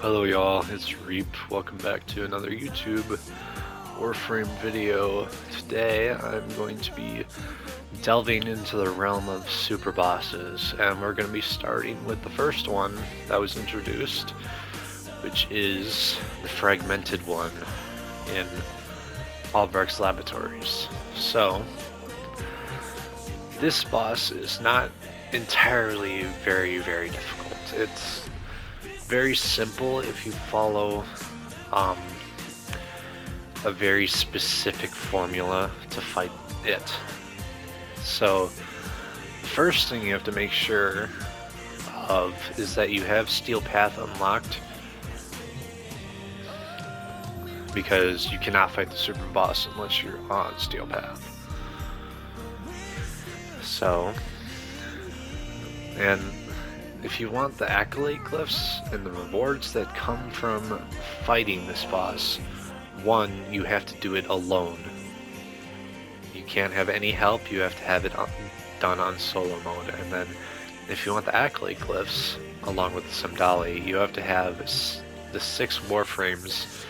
Hello y'all, it's Reap. Welcome back to another YouTube Warframe video. Today I'm going to be delving into the realm of super bosses, and we're going to be starting with the first one that was introduced, which is the Fragmented one in Albrecht's Laboratories. So, this boss is not entirely very difficult. It's very simple if you follow a very specific formula to fight it. So the first thing you have to make sure of is that you have Steel Path unlocked, because you cannot fight the super boss unless you're on Steel Path. So, and if you want the accolade glyphs and the rewards that come from fighting this boss, one, you have to do it alone. You can't have any help, you have to have it done on solo mode. And then if you want the accolade glyphs, along with the Samdali, you have to have the 6 Warframes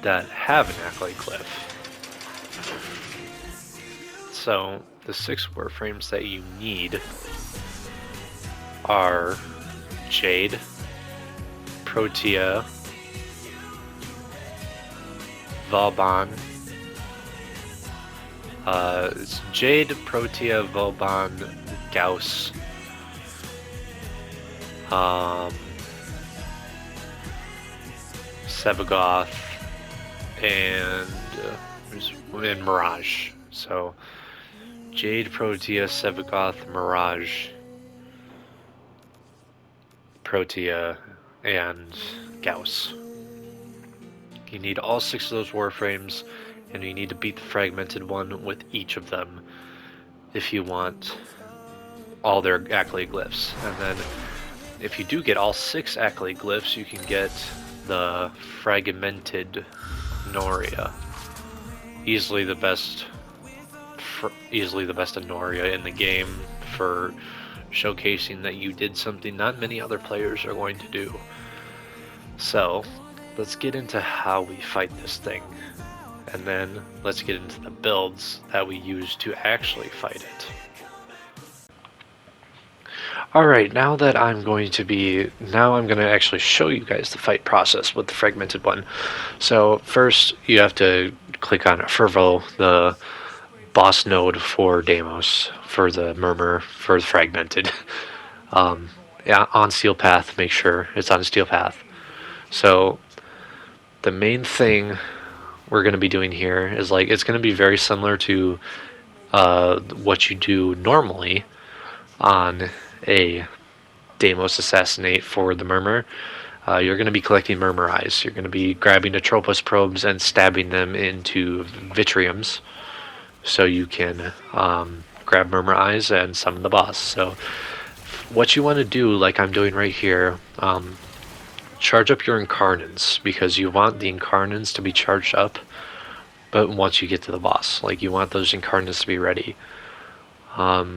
that have an accolade glyph. So the 6 Warframes that you need are Jade, Protea, Vauban. It's Jade, Protea, Vauban, Gauss, Sevagoth, and Mirage. So Jade, Protea, Sevagoth, Mirage, Protea, and Gauss. You need all 6 of those Warframes, and you need to beat the Fragmented one with each of them if you want all their accolade glyphs. And then if you do get all 6 accolade glyphs, you can get the Fragmented Noria. Easily the best Noria in the game for showcasing that you did something not many other players are going to do. So let's get into how we fight this thing, and then let's get into the builds that we use to actually fight it. Alright, now I'm going to actually show you guys the fight process with the Fragmented one. So first you have to click on Fervo, the boss node for Deimos, for the Murmur, for the Fragmented. Yeah, on Steel Path, make sure it's on Steel Path. So the main thing we're going to be doing here is, like, it's going to be very similar to what you do normally on a Deimos Assassinate for the Murmur. You're going to be collecting Murmur Eyes. You're going to be grabbing Atropos probes and stabbing them into Vitriums, so you can grab Murmur Eyes and summon the boss. So what you want to do, like I'm doing right here, charge up your Incarnants, because you want the Incarnants to be charged up, but once you get to the boss, like, you want those Incarnants to be ready. Now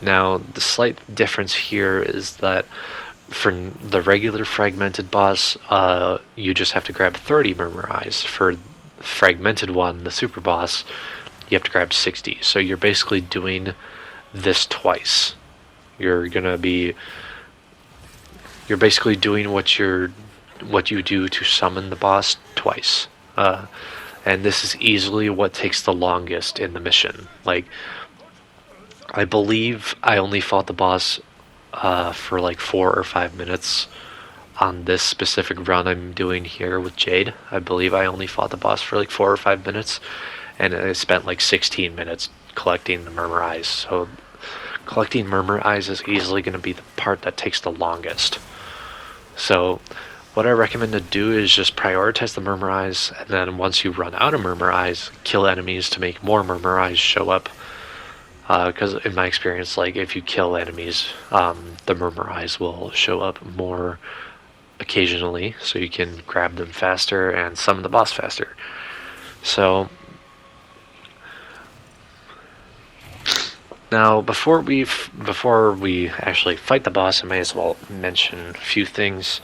the slight difference here is that for the regular Fragmented boss, you just have to grab 30 Murmur Eyes. For Fragmented one, the super boss, you have to grab 60. So you're basically doing this twice. You're basically doing what you do to summon the boss twice. And this is easily what takes the longest in the mission. Like, I believe I only fought the boss for like 4 or 5 minutes on this specific run I'm doing here with Jade. I believe I only fought the boss for like 4 or 5 minutes, and I spent like 16 minutes collecting the Murmur Eyes. So collecting Murmur Eyes is easily going to be the part that takes the longest. So what I recommend to do is just prioritize the Murmur Eyes, and then once you run out of Murmur Eyes, kill enemies to make more Murmur Eyes show up. Because in my experience, like, if you kill enemies, the Murmur Eyes will show up more occasionally, so you can grab them faster and summon the boss faster. So Now, before we actually fight the boss, I may as well mention a few things.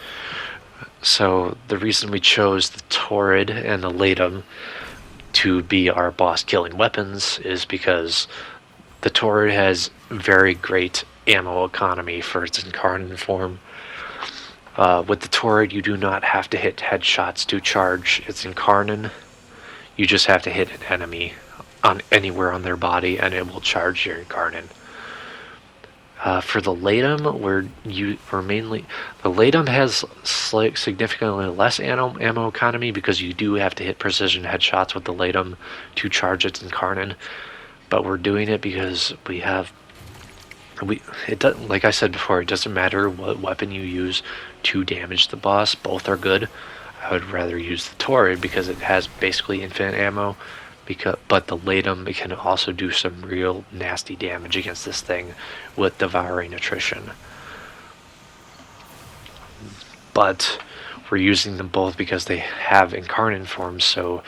So the reason we chose the Torrid and the Latum to be our boss killing weapons is because the Torrid has very great ammo economy for its incarnate form. With the Torrid, you do not have to hit headshots to charge its incarnate. You just have to hit an enemy on anywhere on their body, and it will charge your incarnate. For the Latum, the Latum has significantly less ammo economy because you do have to hit precision headshots with the Latum to charge its incarnate. But we're doing it because like I said before, it doesn't matter what weapon you use to damage the boss. Both are good. I would rather use the Torrid because it has basically infinite ammo. But the Latum can also do some real nasty damage against this thing with devouring attrition. But we're using them both because they have incarnate forms, so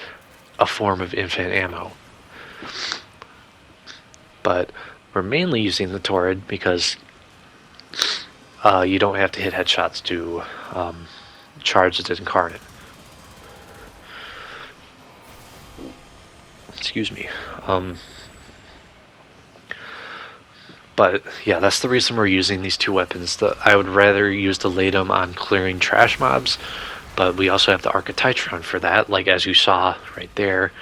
a form of infinite ammo. But we're mainly using the Torrid because you don't have to hit headshots to charge its incarnate. Excuse me. But yeah, that's the reason we're using these two weapons. I would rather use the Latum on clearing trash mobs, but we also have the Archititron for that. Like as you saw right there,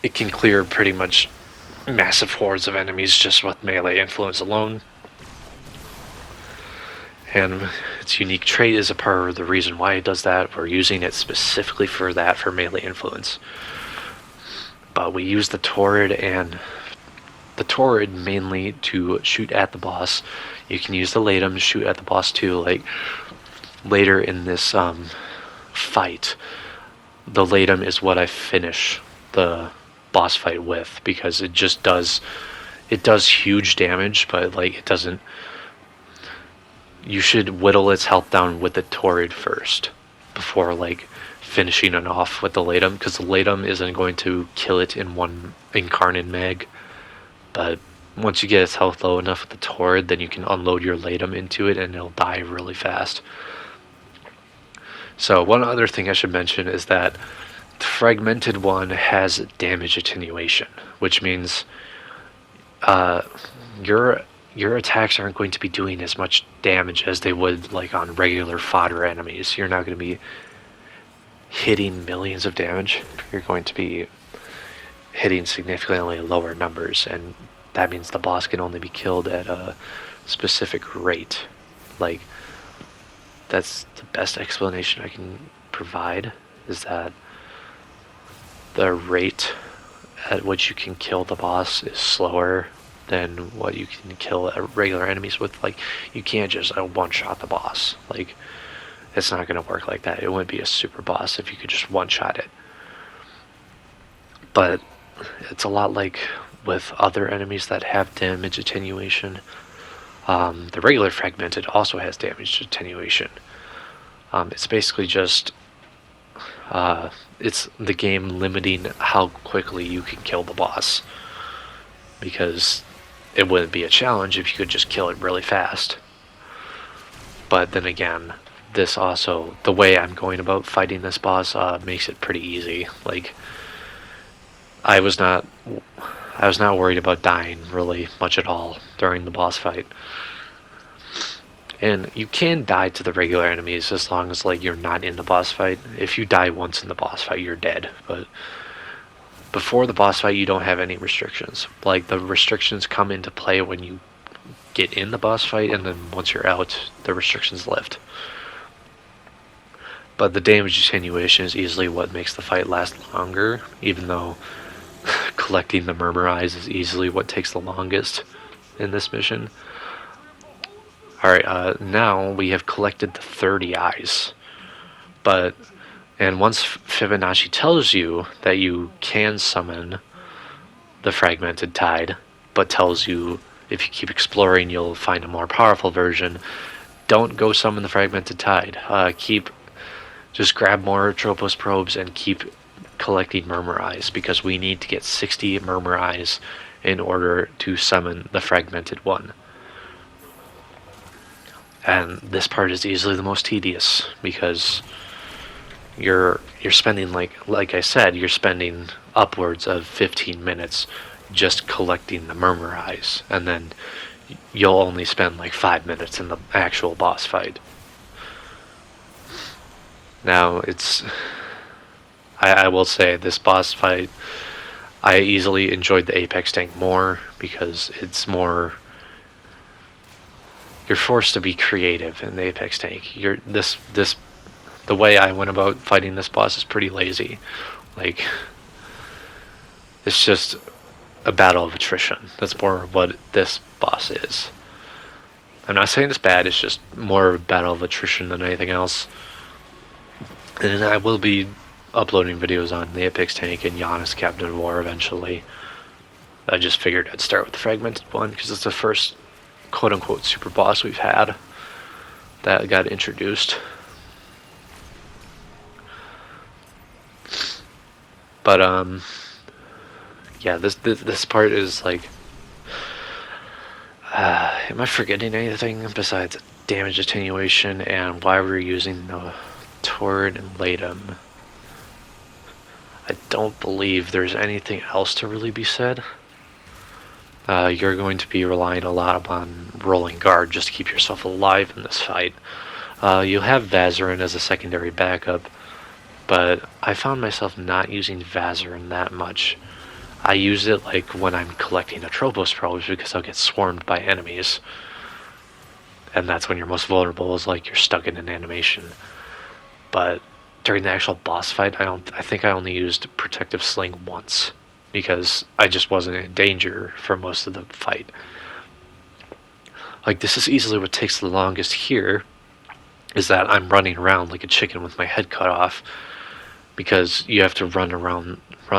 it can clear pretty much massive hordes of enemies just with melee influence alone. And its unique trait is a part of the reason why it does that. We're using it specifically for that, for melee influence. But we use the Torrid mainly to shoot at the boss. You can use the Latum to shoot at the boss too. Like later in this fight, the Latum is what I finish the boss fight with because it just does huge damage, but like it doesn't. You should whittle its health down with the Torrid first before like finishing it off with the Latum, because the Latum isn't going to kill it in one incarnate mag. But once you get its health low enough with the Torrid, then you can unload your Latum into it and it'll die really fast. So one other thing I should mention is that the Fragmented one has damage attenuation, which means your attacks aren't going to be doing as much damage as they would like on regular fodder enemies. You're not going to be hitting millions of damage. You're going to be hitting significantly lower numbers, and that means the boss can only be killed at a specific rate. Like, that's the best explanation I can provide, is that the rate at which you can kill the boss is slower than what you can kill regular enemies with. Like, you can't just one-shot the boss. Like, it's not going to work like that. It wouldn't be a super boss if you could just one-shot it. But it's a lot like with other enemies that have damage attenuation. The regular Fragmented also has damage attenuation. It's basically just it's the game limiting how quickly you can kill the boss, because it wouldn't be a challenge if you could just kill it really fast. But then again, this also, the way I'm going about fighting this boss makes it pretty easy. Like, I was not worried about dying really much at all during the boss fight. And you can die to the regular enemies as long as like you're not in the boss fight. If you die once in the boss fight, you're dead. But before the boss fight, you don't have any restrictions. Like, the restrictions come into play when you get in the boss fight, and then once you're out, the restrictions lift. But the damage attenuation is easily what makes the fight last longer, even though collecting the Murmur Eyes is easily what takes the longest in this mission. Alright, now we have collected the 30 eyes. And once Fibonacci tells you that you can summon the Fragmented Tide, but tells you if you keep exploring you'll find a more powerful version, don't go summon the Fragmented Tide. Just grab more Tropos Probes and keep collecting Murmur Eyes, because we need to get 60 Murmur Eyes in order to summon the Fragmented one. And this part is easily the most tedious because you're spending, like I said, you're spending upwards of 15 minutes just collecting the murmur eyes, and then you'll only spend like 5 minutes in the actual boss fight. Now I will say this boss fight, I easily enjoyed the Apex tank more because it's more, you're forced to be creative in the Apex tank. The way I went about fighting this boss is pretty lazy. Like, it's just a battle of attrition. That's more what this boss is. I'm not saying it's bad, it's just more of a battle of attrition than anything else. And I will be uploading videos on the Apex tank and Giannis Captain of War eventually. I just figured I'd start with the Fragmented one because it's the first quote-unquote super boss we've had that got introduced. But yeah, this part is like, am I forgetting anything besides damage attenuation and why we're using the Tord and Latum? I don't believe there's anything else to really be said. You're going to be relying a lot upon rolling guard just to keep yourself alive in this fight. You'll have Vazarin as a secondary backup, but I found myself not using Vazarin that much. I use it like when I'm collecting a Tropos probes because I'll get swarmed by enemies. And that's when you're most vulnerable, is like you're stuck in an animation. But during the actual boss fight, I think I only used Protective Sling once because I just wasn't in danger for most of the fight. Like, this is easily what takes the longest here, is that I'm running around like a chicken with my head cut off because you have to run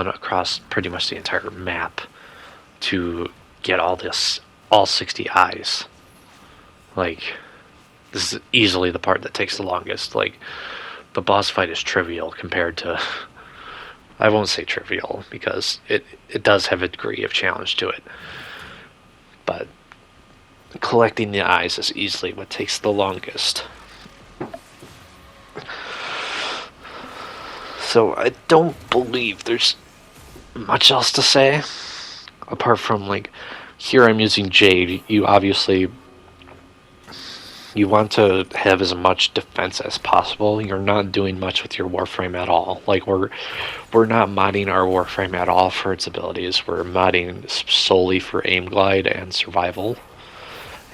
across pretty much the entire map to get all 60 eyes. Like, this is easily the part that takes the longest. Like, the boss fight is trivial compared to, I won't say trivial because it does have a degree of challenge to it, but collecting the eyes is easily what takes the longest. So I don't believe there's much else to say apart from, like, here I'm using Jade. You want to have as much defense as possible. You're not doing much with your Warframe at all. Like, we're not modding our Warframe at all for its abilities. We're modding solely for aim glide and survival,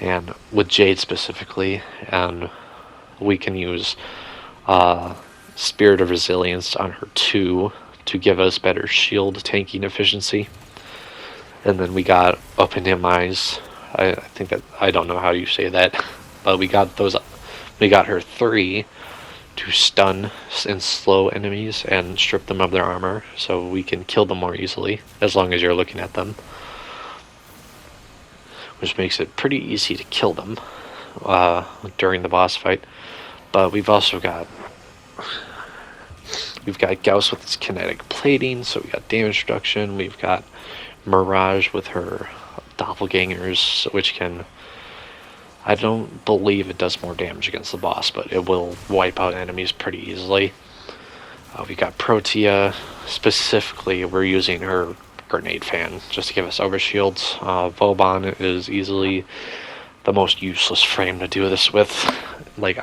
and with Jade specifically. And we can use Spirit of Resilience on her too to give us better shield tanking efficiency. And then we got Open Dim Eyes. I think that, I don't know how you say that, but we got her 3 to stun and slow enemies and strip them of their armor, so we can kill them more easily as long as you're looking at them, which makes it pretty easy to kill them during the boss fight. But we've also got Gauss with his kinetic plating, so we got damage reduction. We've got Mirage with her doppelgangers, which can, I don't believe it does more damage against the boss, but it will wipe out enemies pretty easily. We got Protea. Specifically, we're using her grenade fan just to give us overshields. Vauban is easily the most useless frame to do this with. Like,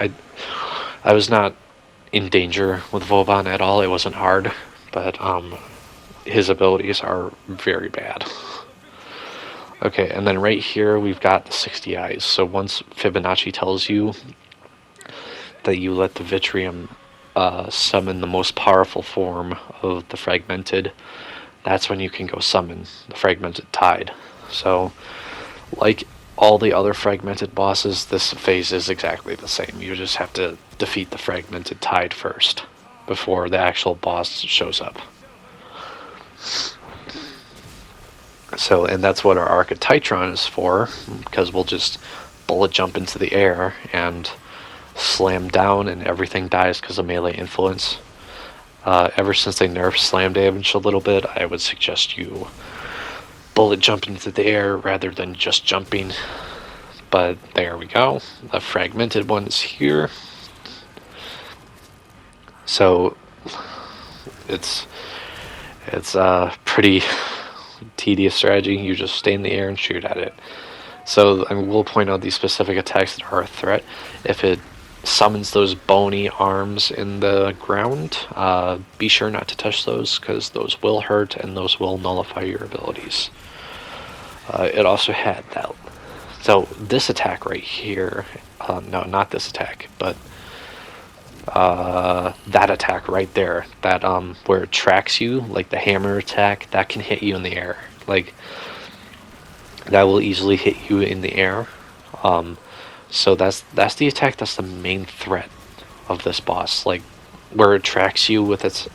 I was not in danger with Vauban at all. It wasn't hard, but his abilities are very bad. Okay, and then right here we've got the 60 eyes. So once Fibonacci tells you that you let the Vitrium summon the most powerful form of the Fragmented, that's when you can go summon the Fragmented Tide. So, like all the other Fragmented bosses, this phase is exactly the same. You just have to defeat the Fragmented Tide first before the actual boss shows up. So, and that's what our Archititron is for, because we'll just bullet jump into the air and slam down and everything dies because of melee influence. Ever since they nerfed slam damage a little bit, I would suggest you bullet jumping into the air rather than just jumping. But there we go. The fragmented one is here. So it's a pretty tedious strategy. You just stay in the air and shoot at it. So I will point out these specific attacks that are a threat. If it summons those bony arms in the ground, be sure not to touch those, because those will hurt and those will nullify your abilities. It also had that. So this attack right here, no, not this attack, but that attack right there, that where it tracks you, like the hammer attack, that can hit you in the air. Like, that will easily hit you in the air. So that's the attack that's the main threat of this boss. Like, where it tracks you with its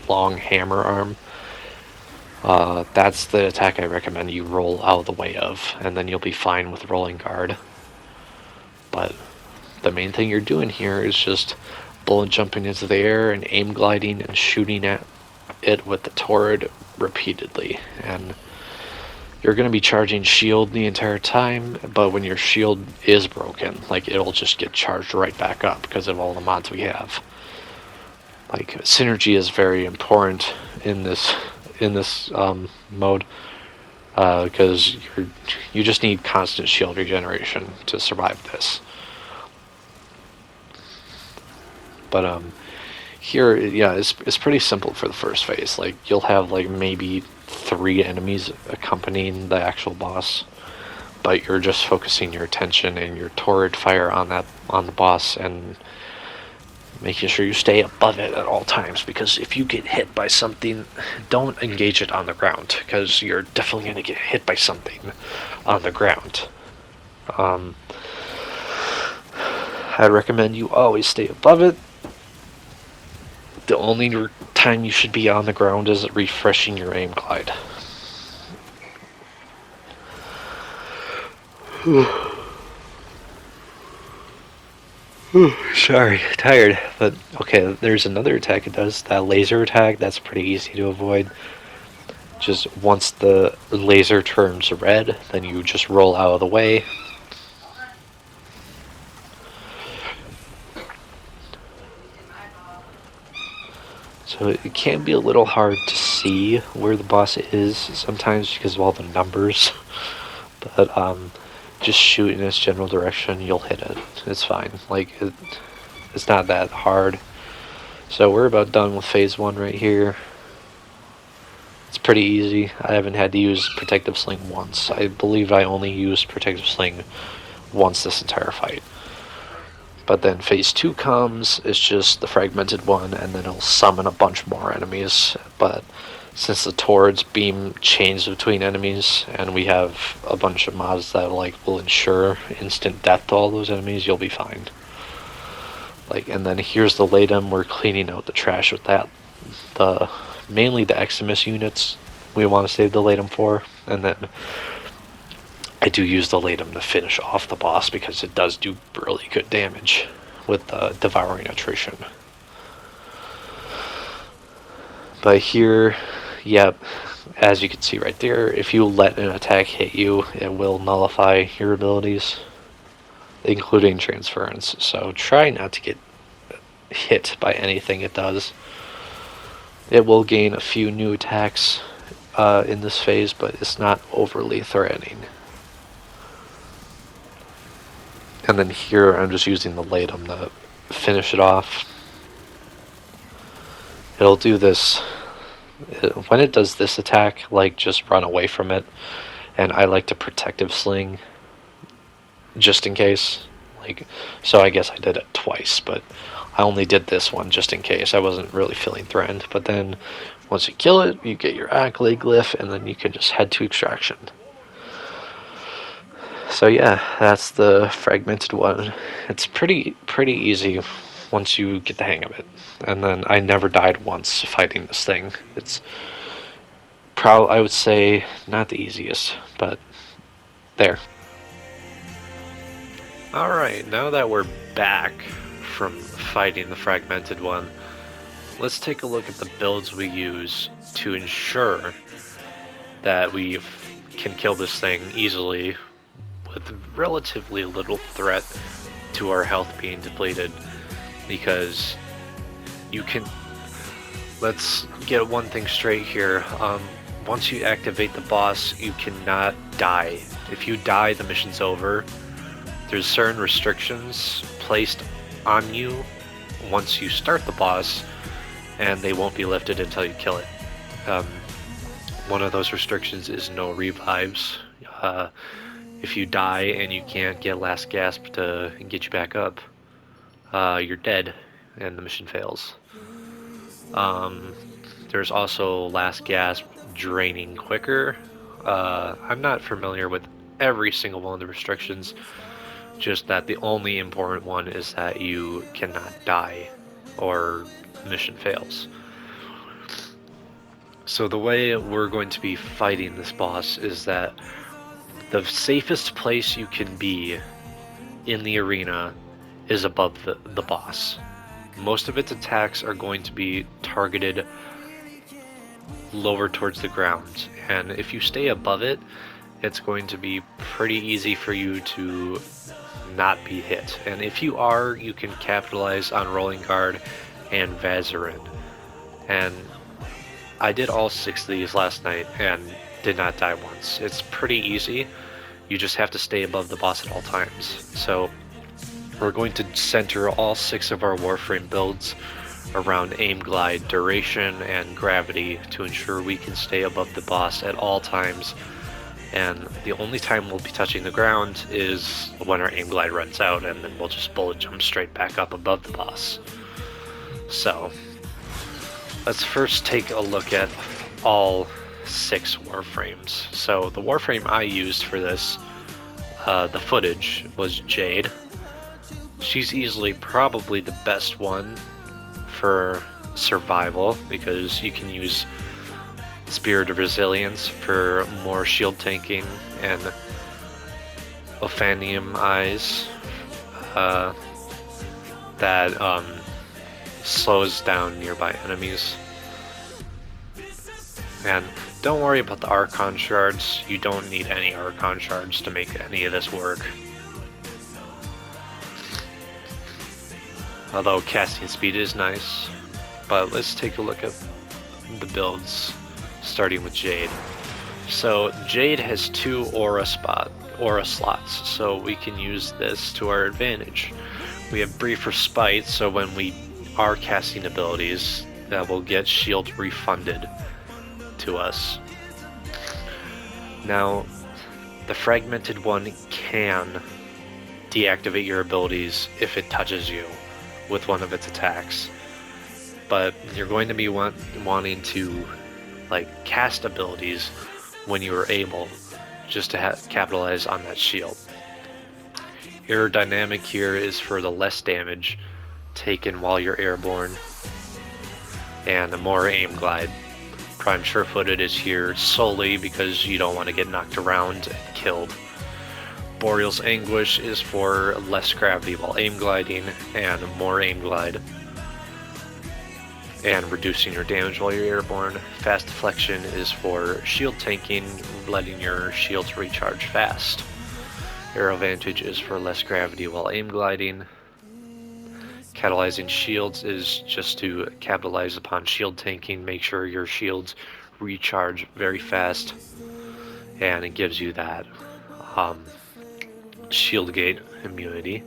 long hammer arm. That's the attack I recommend you roll out of the way of, and then you'll be fine with rolling guard. But the main thing you're doing here is just bullet jumping into the air and aim gliding and shooting at it with the torrid repeatedly. And you're going to be charging shield the entire time, but when your shield is broken, like, it'll just get charged right back up because of all the mods we have. Like, synergy is very important in this mode, because you just need constant shield regeneration to survive this. But here, yeah, it's pretty simple for the first phase. Like, you'll have like maybe 3 enemies accompanying the actual boss, but you're just focusing your attention and your torrid fire on the boss, and making sure you stay above it at all times, because if you get hit by something, don't engage it on the ground, because you're definitely going to get hit by something on the ground. I recommend you always stay above it. The only time you should be on the ground is refreshing your aim glide. Sorry, tired. But okay, there's another attack it does, that laser attack. That's pretty easy to avoid. Just once the laser turns red, then you just roll out of the way. So it can be a little hard to see where the boss is sometimes because of all the numbers. But just shoot in its general direction, you'll hit it. It's fine. Like, it's not that hard. So we're about done with phase 1 right here. It's pretty easy. I haven't had to use Protective Sling once. I believe I only used Protective Sling once this entire fight. But then phase 2 comes, it's just the Fragmented one, and then it'll summon a bunch more enemies. But since the Torrid's beam changes between enemies, and we have a bunch of mods that will ensure instant death to all those enemies, you'll be fine. And then here's the Latum. We're cleaning out the trash with that. Mainly the Eximus units we want to save the Latum for, and then I do use the Latum to finish off the boss because it does do really good damage with Devouring Attrition. But here, yep, as you can see right there, if you let an attack hit you, it will nullify your abilities, including transference. So try not to get hit by anything it does. It will gain a few new attacks in this phase, but it's not overly threatening. And then here I'm just using the Latum to finish it off. It'll do this. When it does this attack, just run away from it. And I like to Protective Sling just in case. So I guess I did it twice, but I only did this one just in case. I wasn't really feeling threatened. But then once you kill it, you get your Accolade Glyph, and then you can just head to Extraction. So yeah, that's the Fragmented one. It's pretty easy once you get the hang of it. And then I never died once fighting this thing. It's I would say not the easiest, but there. Alright, now that we're back from fighting the Fragmented one, let's take a look at the builds we use to ensure that we can kill this thing easily with relatively little threat to our health being depleted, because you can, let's get one thing straight here. Once you activate the boss, you cannot die. If you die, the mission's over. There's certain restrictions placed on you once you start the boss, and they won't be lifted until you kill it. One of those restrictions is no revives. If you die and you can't get last gasp to get you back up, you're dead and the mission fails. There's also last gasp draining quicker. I'm not familiar with every single one of the restrictions, just that the only important one is that you cannot die or mission fails. So the way we're going to be fighting this boss is that the safest place you can be in the arena is above the boss. Most of its attacks are going to be targeted lower towards the ground, and if you stay above it, it's going to be pretty easy for you to not be hit. And if you are, you can capitalize on Rolling Guard and Vazarin. And I did all 6 of these last night and did not die once. It's pretty easy. You just have to stay above the boss at all times. So we're going to center all 6 of our Warframe builds around aim, glide, duration, and gravity to ensure we can stay above the boss at all times. And the only time we'll be touching the ground is when our aim glide runs out, and then we'll just bullet jump straight back up above the boss. So let's first take a look at all 6 Warframes. So the Warframe I used for this, the footage, was Jade. She's easily probably the best one for survival, because you can use Spirit of Resilience for more shield tanking, and Ophanium Eyes that slows down nearby enemies. And don't worry about the Archon shards. You don't need any Archon shards to make any of this work. Although casting speed is nice. But let's take a look at the builds, starting with Jade. So Jade has 2 aura slots, so we can use this to our advantage. We have Brief Respite, so when we are casting abilities, that will get shield refunded to us. Now, the Fragmented one can deactivate your abilities if it touches you with one of its attacks, but you're going to be wanting to cast abilities when you are able, just to capitalize on that shield. Aerodynamic here is for the less damage taken while you're airborne, and the more aim glide. Prime Sure-Footed is here solely because you don't want to get knocked around and killed. Boreal's Anguish is for less gravity while aim gliding and more aim glide, and reducing your damage while you're airborne. Fast Deflection is for shield tanking, letting your shields recharge fast. Aero Vantage is for less gravity while aim gliding. Catalyzing Shields is just to capitalize upon shield tanking, make sure your shields recharge very fast, and it gives you that shield gate immunity.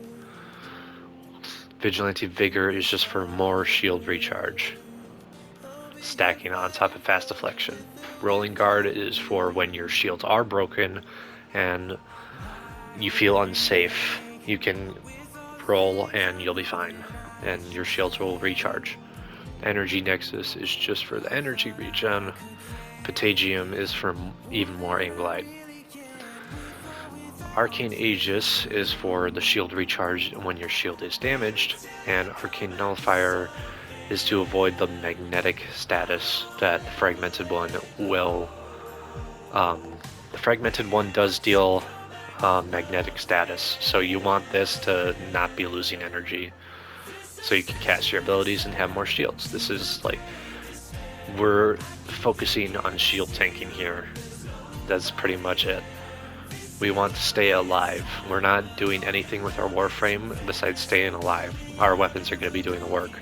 Vigilante Vigor is just for more shield recharge, stacking on top of Fast Deflection. Rolling Guard is for when your shields are broken and you feel unsafe. You can roll and you'll be fine, and your shields will recharge. Energy Nexus is just for the energy regen. Patagium is for even more aim glide. Arcane Aegis is for the shield recharge when your shield is damaged, and Arcane Nullifier is to avoid the magnetic status that the Fragmented one will. The Fragmented one does deal magnetic status, so you want this to not be losing energy, so you can cast your abilities and have more shields. This is we're focusing on shield tanking here. That's pretty much it. We want to stay alive. We're not doing anything with our Warframe besides staying alive. Our weapons are going to be doing the work.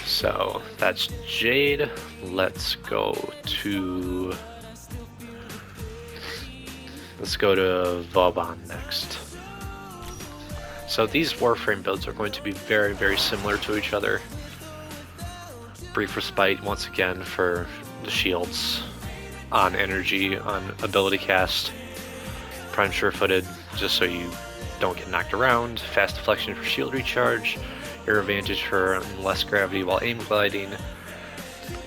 So that's Jade. Let's go to Vauban next. So these Warframe builds are going to be very, very similar to each other. Brief Respite once again for the shields on energy, on ability cast. Prime Sure-Footed just so you don't get knocked around. Fast Deflection for shield recharge. Air Advantage for less gravity while aim gliding.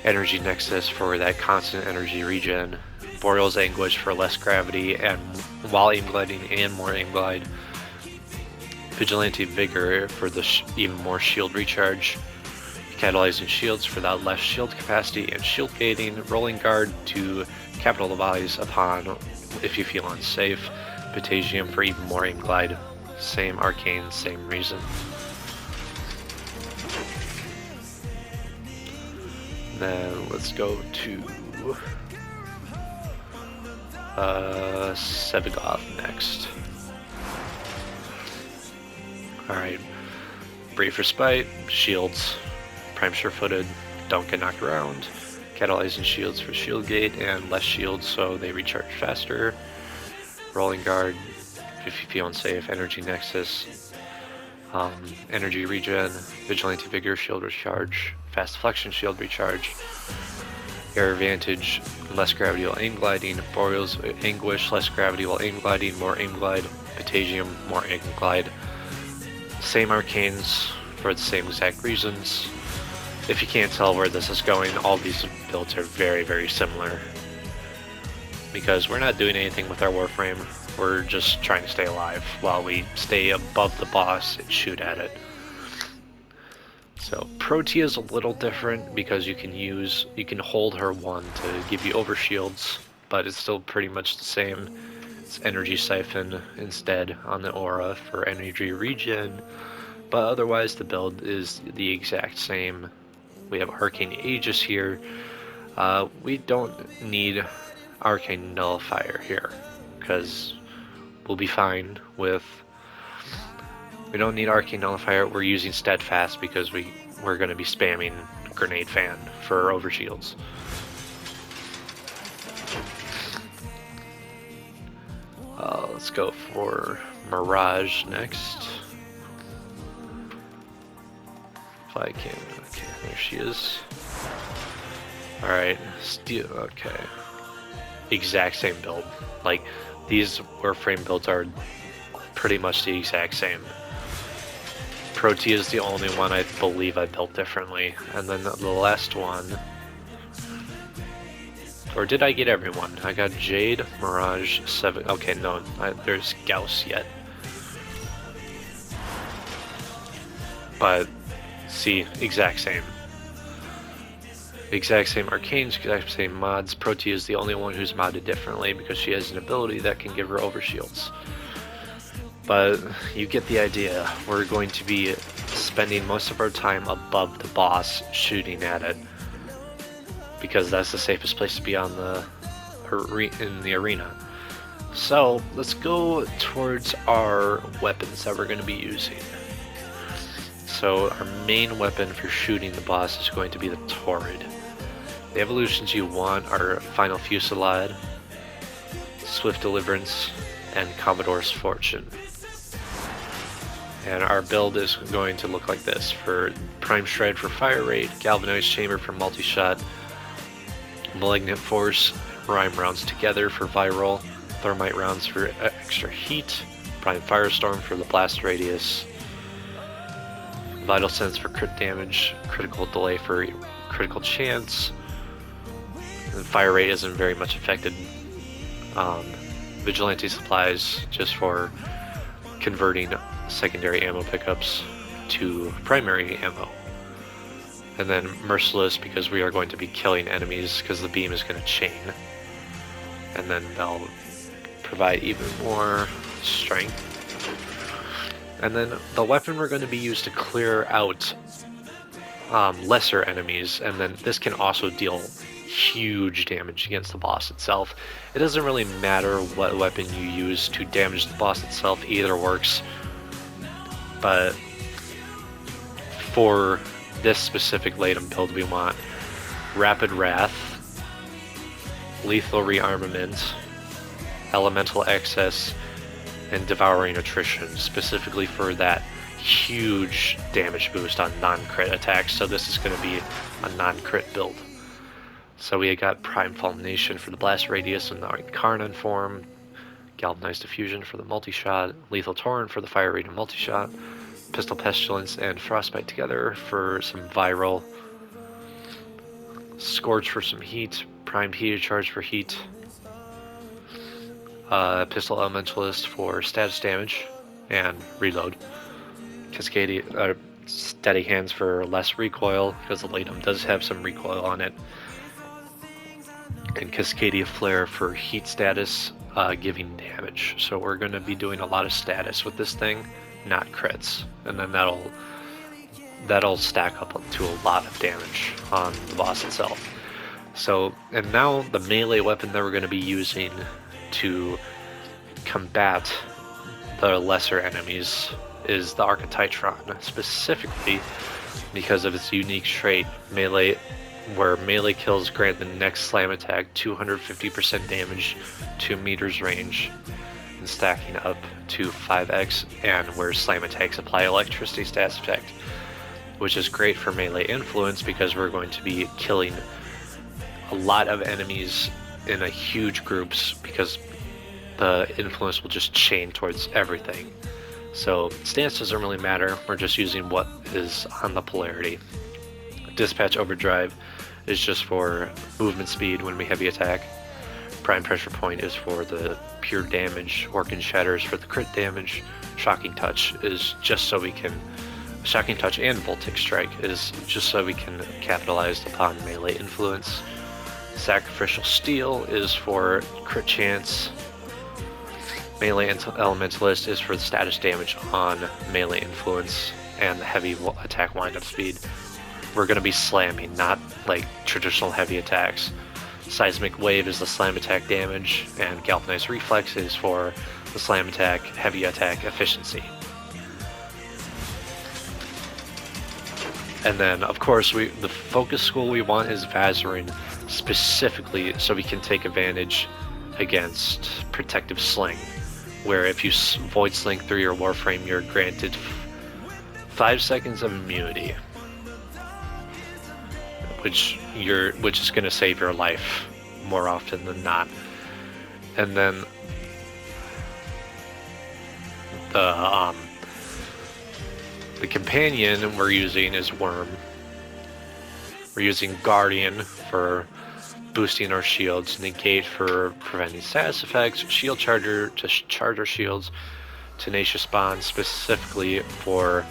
Energy Nexus for that constant energy regen. Boreal's Anguish for less gravity and while aim gliding and more aim glide. Vigilante Vigor for the even more shield recharge. Catalyzing Shields for that less shield capacity and shield gating. Rolling Guard to capitalize upon if you feel unsafe. Potassium for even more aim glide. Same arcane, same reason. Then let's go to Sevagoth next. Alright, Brief Respite, Shields, Prime Sure-Footed, don't get knocked around, Catalyzing Shields for shield gate and less shields so they recharge faster, Rolling Guard if you feel unsafe, Energy Nexus, Energy Regen, Vigilante Vigor, Shield Recharge, Fast Deflection, Shield Recharge, Air Advantage, less gravity while aim gliding, Boreal's Anguish, less gravity while aim gliding, more aim glide, Potassium, more aim glide. Same arcanes for the same exact reasons. If you can't tell where this is going, all these builds are very, very similar. Because we're not doing anything with our Warframe, we're just trying to stay alive while we stay above the boss and shoot at it. So Protea is a little different because you can hold her one to give you overshields, but it's still pretty much the same. It's Energy Siphon instead on the aura for energy regen, but otherwise the build is the exact same. We have Arcane Aegis here. We don't need Arcane Nullifier here because we'll be fine with. We don't need Arcane Nullifier. We're using Steadfast because we're going to be spamming Grenade Fan for overshields. Let's go for Mirage next. If I can. Okay, there she is. Alright, Steel. Okay. Exact same build. Like, these Warframe builds are pretty much the exact same. Protea is the only one I believe I built differently. And then the last one. Or did I get everyone? I got Jade, Mirage, 7. Okay, no, there's Gauss yet. But, see, exact same. Exact same arcanes, exact same mods. Protea is the only one who's modded differently because she has an ability that can give her overshields. But you get the idea. We're going to be spending most of our time above the boss shooting at it. Because that's the safest place to be on in the arena. So let's go towards our weapons that we're going to be using. So our main weapon for shooting the boss is going to be the Torrid. The evolutions you want are Final Fusillade, Swift Deliverance, and Commodore's Fortune. And our build is going to look like this: for Prime Shred for fire rate, Galvanized Chamber for multi-shot, Malignant Force, Rhyme rounds together for viral, Thermite rounds for extra heat, Prime Firestorm for the blast radius, Vital Sense for crit damage, Critical Delay for critical chance, and fire rate isn't very much affected. Vigilante Supplies just for converting secondary ammo pickups to primary ammo. And then Merciless because we are going to be killing enemies because the beam is going to chain. And then they'll provide even more strength. And then the weapon we're going to be used to clear out lesser enemies, and then this can also deal huge damage against the boss itself. It doesn't really matter what weapon you use to damage the boss itself, either works. But for this specific Latum build, we want Rapid Wrath, Lethal Rearmament, Elemental Excess, and Devouring Attrition, specifically for that huge damage boost on non-crit attacks. So this is going to be a non-crit build. So we got Prime Fulmination for the Blast Radius and the Incarnate form, Galvanized Diffusion for the multi-shot, Lethal Torrent for the Fire Rate and multi-shot, Pistol Pestilence and Frostbite together for some viral, Scorch for some heat, Primed Heated Charge for heat, Pistol Elementalist for status damage and reload, Steady Hands for less recoil, because the Latum does have some recoil on it, and Cascadia Flare for heat status, giving damage. So we're going to be doing a lot of status with this thing, not crits, and then that'll stack up to a lot of damage on the boss itself. So, and now the melee weapon that we're going to be using to combat the lesser enemies is the Archititron, specifically because of its unique trait, melee, where melee kills grant the next slam attack 250% damage, 2 meters range, and stacking up to 5x, and where slam attacks apply electricity status effect, which is great for melee influence because we're going to be killing a lot of enemies in a huge groups, because the influence will just chain towards everything. So stance doesn't really matter, we're just using what is on the polarity. Dispatch Overdrive is just for movement speed when we heavy attack. Prime Pressure Point is for the pure damage. Orc and Shatter is for the crit damage. Shocking Touch is just so we can... Shocking Touch and Voltic Strike is just so we can capitalize upon melee influence. Sacrificial Steel is for crit chance. Melee Elementalist is for the status damage on melee influence and the heavy attack windup speed. We're going to be slamming, not like traditional heavy attacks. Seismic Wave is the slam attack damage, and Galvanized Reflex is for the slam attack, heavy attack efficiency. And then, of course, the focus school we want is Vazarin, specifically so we can take advantage against Protective Sling, where if you Void Sling through your Warframe, you're granted 5 seconds of immunity, which is going to save your life more often than not. And then the companion we're using is Worm. We're using Guardian for boosting our shields, Negate for preventing status effects, Shield Charger to charge our shields, Tenacious Bond specifically for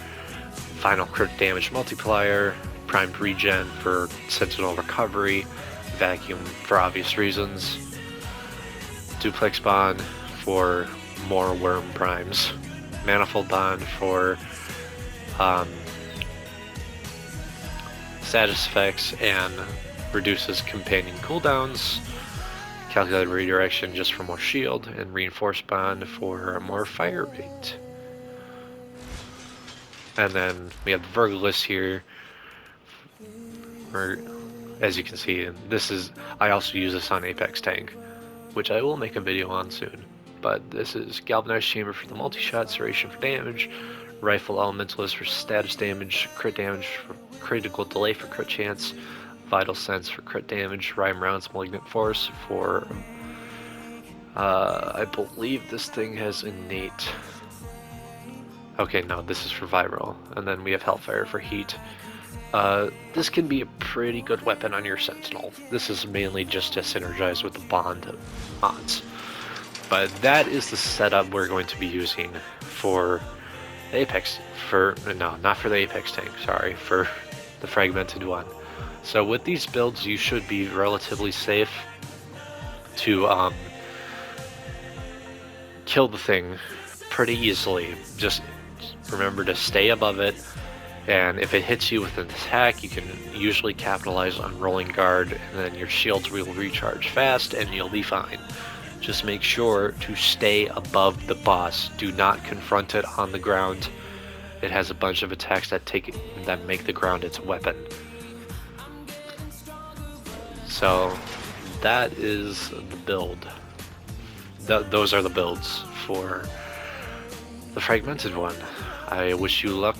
final crit damage multiplier, Primed Regen for Sentinel Recovery, Vacuum for obvious reasons, Duplex Bond for more Worm primes, Manifold Bond for status effects and reduces companion cooldowns, Calculated Redirection just for more shield, and Reinforced Bond for more fire rate. And then we have the Vergalist here, where, as you can see, I also use this on Apex Tank, which I will make a video on soon. But this is Galvanized Chamber for the multi-shot, Serration for damage, Rifle Elementalist for status damage, crit damage for critical delay for crit chance, Vital Sense for crit damage, Rhyme Rounds Malignant Force for, I believe this thing has innate. Okay, no, this is for viral. And then we have Hellfire for heat. This can be a pretty good weapon on your Sentinel. This is mainly just to synergize with the Bond mods. But that is the setup we're going to be using for the Apex, no, not for the Apex tank, sorry, for the Fragmented one. So with these builds, you should be relatively safe to kill the thing pretty easily. Just remember to stay above it And if it hits you with an attack, you can usually capitalize on rolling guard, and then your shields will recharge fast and you'll be fine. Just make sure to stay above the boss. Do not confront it on the ground. It has a bunch of attacks that make the ground its weapon. So that is the build. Those are the builds for the Fragmented one. I wish you luck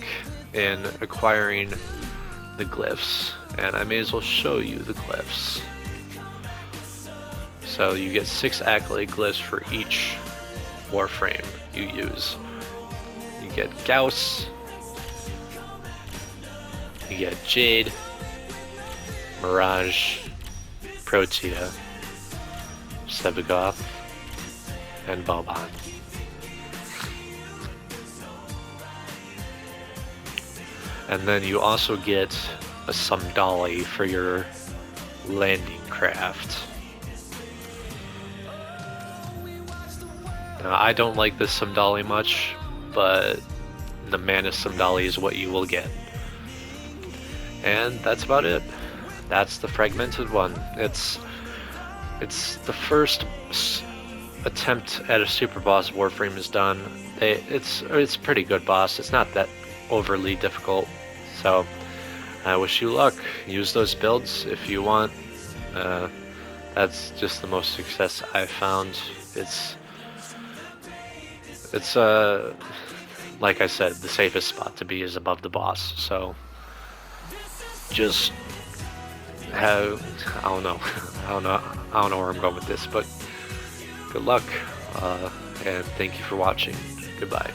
in acquiring the glyphs, and I may as well show you the glyphs. So you get 6 accolade glyphs for each Warframe you use. You get Gauss, you get Jade, Mirage, Protea, Sebagoth, and Boban. And then you also get a Sumdali for your landing craft. Now, I don't like this Sumdali much, but the Manus Sumdali is what you will get. And that's about it. That's the Fragmented one. It's the first attempt at a Superboss Warframe is done. It's a pretty good boss. It's not that overly difficult. So I wish you luck. Use those builds if you want. That's just the most success I've found. It's like I said, the safest spot to be is above the boss. So just I don't know where I'm going with this, but good luck, and thank you for watching. Goodbye.